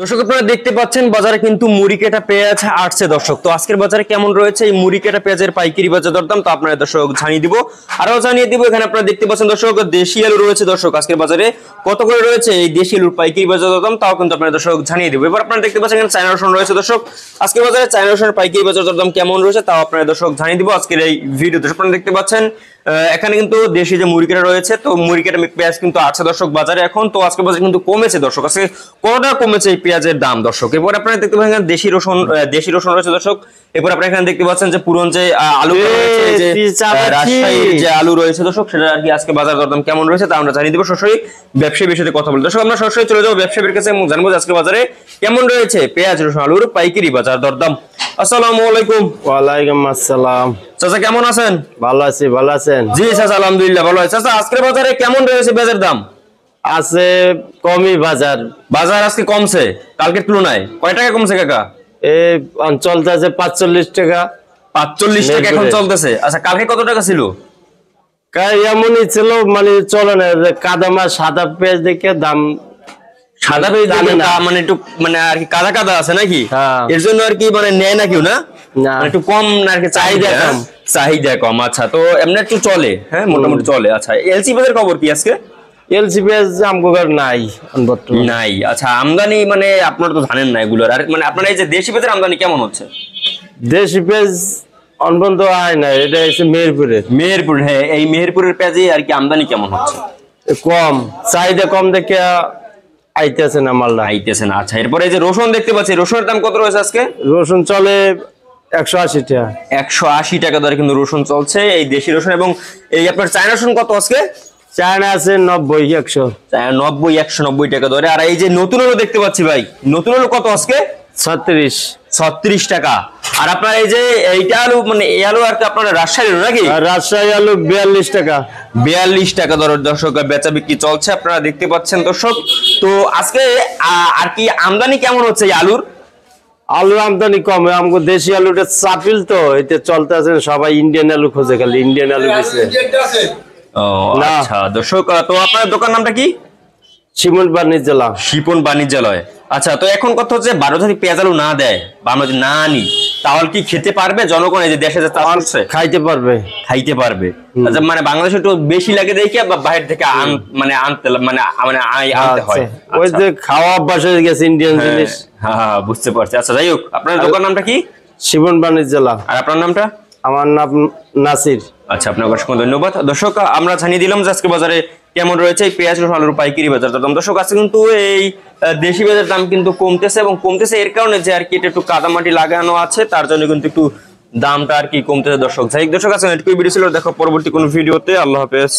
দর্শক আপনারা দেখতে পাচ্ছেন বাজারে কিন্তু মুড়ি কাটা পেঁয়াজ আসছে দর্শক। তো আজকের বাজারে কেমন রয়েছে এই মুড়ি কাটা পেঁয়াজের পাইকারি বাজার দরদাম তো আপনারা দর্শক জানিয়ে দিব। আরো জানিয়ে দিব এখানে আপনারা দেখতে পাচ্ছেন দর্শক দেশি আলু রয়েছে দর্শক। আজকের বাজারে কত করে রয়েছে এই দেশি আলুর পাইকারি বাজার দরদাম তাও কিন্তু আপনারা দর্শক জানিয়ে দিব। এবার আপনারা দেখতে পাচ্ছেন এখানে চায়না রসুন রয়েছে দর্শক। আজকের বাজারে চায়না রসুনের পাইকারি বাজার দরদাম কেমন রয়েছে তাও আপনারা দর্শক জানিয়ে দিব আজকের এই ভিডিও। দর্শক আপনারা দেখতে পাচ্ছেন এখানে কিন্তু দেশি যে মুড়ি কাটা রয়েছে তো মুড়ি কাটা পেঁয়াজ কিন্তু আছে দর্শক বাজারে এখন। তো আজকের বাজারে কিন্তু কমেছে দর্শক, আজকে কতটা কমেছে এই পেঁয়াজের দাম দর্শক। এরপর আপনারা দেখতে পাচ্ছেন দেশি রসুন রয়েছে দর্শক। এরপর আপনারা এখানে দেখতে পাচ্ছেন যে পুরন যে আলু রয়েছে, যে রাজশাহীর যে আলু রয়েছে দর্শক, সেটা আর কি আজকে বাজার দরদাম কেমন রয়েছে তা আমরা জানিয়ে দেবো। সরাসরি ব্যবসায়ী বিষয়ে কথা বলি দর্শক। আমরা সরাসরি চলে যাবো ব্যবসায়ীর কাছে এবং জানবো আজকে বাজারে কেমন রয়েছে পেঁয়াজ রসুন আলুর পাইকারি বাজার দরদাম। আসসালামু আলাইকুম। ওয়ালাইকুম আসসালাম। চাচা কেমন আছেন? ভালো আছি, ভালো আছেন? জি চাচা আলহামদুলিল্লাহ ভালো আছি। চাচা আজকের বাজারে কেমন রয়েছে পেঁয়াজের দাম? আছে কমই বাজার আজকে কমছে কালকের তুলনায়। কয় টাকা কমছে কাকা? এই অঞ্চলটা আছে 45 টাকা। 45 টাকা এখন চলতেছে। আচ্ছা কালকে কত টাকা ছিল? এমনই ছিল, মানে চলে না। কাদামা সাদা পেঁয়াজ দেখে দাম সাদা পেঁয়াজ মানে একটু মানে আর কি কাদা কাদা আছে নাকি, এর জন্য আর কি মানে নেয় না কেউ না, একটু কম আর কি চাহিদা কম। আচ্ছা তো এমনি একটু চলে, হ্যাঁ মোটামুটি চলে। আচ্ছা এলসি পেঁয়াজের খবর কি আজকে? এলসি পেঁয়াজ আমগোগার নাই নাই। আচ্ছা আমদানি মানে আপনারা তো জানেন না এগুলোর, আর মানে আপনারা এই যে দেশি পেঁয়াজের আমদানি কেমন হচ্ছে? দেশি পেঁয়াজ অনবন্ধ হয় না, এটা হচ্ছে মেহেরপুর। হ্যাঁ এই মেহেরপুরের পেঁয়াজে আর কি আমদানি কেমন হচ্ছে? কম, চাহিদা কম দেখে আইতেছে না, মালটা আইতেছে না। আচ্ছা এরপরে এই যে রসুন দেখতে পাচ্ছি, রসুনের দাম কত রয়েছে আজকে? রসুন চলে 180 টাকা। 180 টাকা দরে কিন্তু রসুন চলছে এই দেশি রসুন। এবং এই আপনার চায়না রসুন কত আজকে? চায়না আছে 90-100। 90-190 টাকা দরে। আর এই যে নতুন আলু দেখতে পাচ্ছি ভাই, নতুন আলু কত আজকে? 36 টাকা। আর আপনার এই যে এইটা আলু মানে এই আলু আর কি আপনার রাজশাহীর নাকি? রাজশাহী আলু 42 টাকা। 42 টাকা দরের দর্শক বেচা বিক্রি চলছে আপনারা দেখতে পাচ্ছেন দর্শক। তো আজকে আর কি আমদানি কেমন হচ্ছে এই আলুর? আলুর আমদানি কম, আমাকে দেশি আলুটা চাপিল তো এতে চলতে আছে, সবাই ইন্ডিয়ান আলু খোঁজে, খালি ইন্ডিয়ান আলু বেশি। আচ্ছা দর্শক তো আপনার দোকান নামটা কি? শিপন বাণিজ্যালয়। আচ্ছা তো এখন কথা হচ্ছে 12 যদি পেঁয়াজ আলু না দেয় বা আমরা যদি না আনি তাহলে কি খেতে পারবে জনগণ? এই যে দেশে যে চাষ হচ্ছে খাইতে পারবে। আচ্ছা মানে বাংলাদেশে একটু বেশি লাগে দেখে বা বাইরে থেকে আনতে হয়, ওই যে খাওয়া অভ্যাস হয়ে গেছে ইন্ডিয়ান জিনিস। হ্যাঁ বুঝতে পারছি। আচ্ছা যাই হোক, আপনার দোকান নামটা কি? শিপন বাণিজ্যালয়। আর আপনার নামটা? আমার নাম নাসির। আচ্ছা আপনার অসংখ্য ধন্যবাদ। দর্শক আমরা জানিয়ে দিলাম যে আজকে বাজারে কেমন রয়েছে এই পেঁয়াজ রসুন আলুর পাইকারি বাজার দাম। দর্শক আজকে কিন্তু এই দেশি পেঁয়াজের দাম কিন্তু কমতেছে, এবং কমতেছে এর কারণে যে আর কি এটা একটু কাদামাটি লাগানো আছে তার জন্য কিন্তু একটু দামটা আর কি কমতেছে দর্শক। যাই হোক দর্শক আজকে এটুকুই ভিডিও ছিল, দেখো পরবর্তী কোনো ভিডিওতে। আল্লাহ হাফেজ।